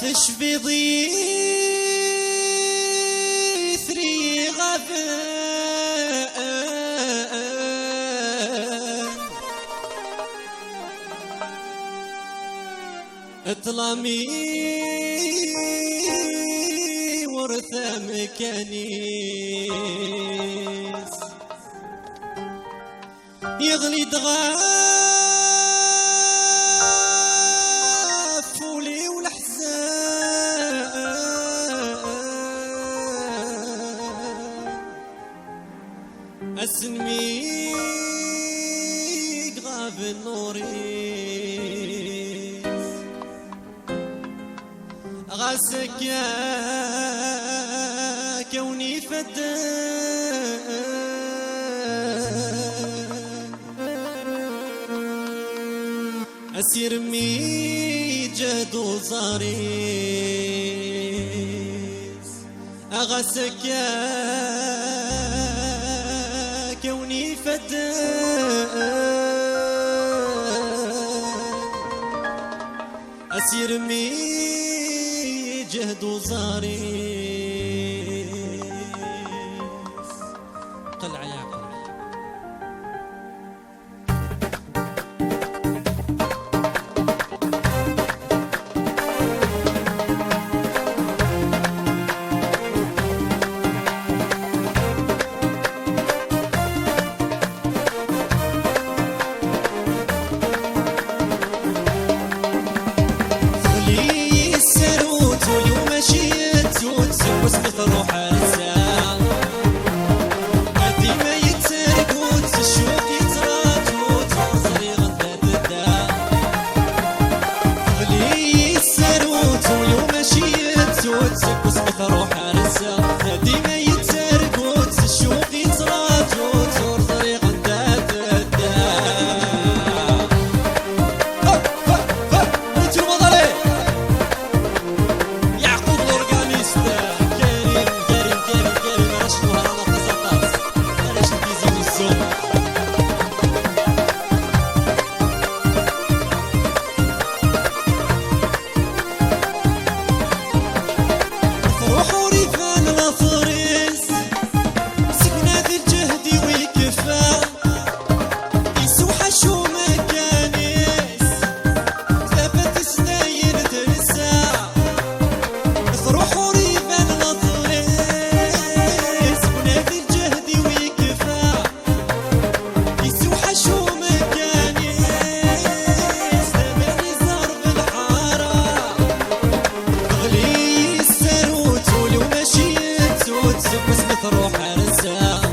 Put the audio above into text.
تشفي ضيثري غفاء اطلمي ورثة مكانيس يغلي دغاف ولي والحزان اسنمي غاب النوريس غاسك يا كوني فدان أسير مي جهدو زاريس أغسك يا كوني فدان أسير مي جهدو زاريس قلع يا قلع واسمك روح الساعة قديمة يترقوت الشوق يتراجوت وصري غدات الداع غلي السروت واليوم مشيت وتسك واسمك روح الساعة قديمة يترقوت الشوق يتراجوت وصري غدات الداع انتو المضالي يعقوب الأورغانيست روح عرسها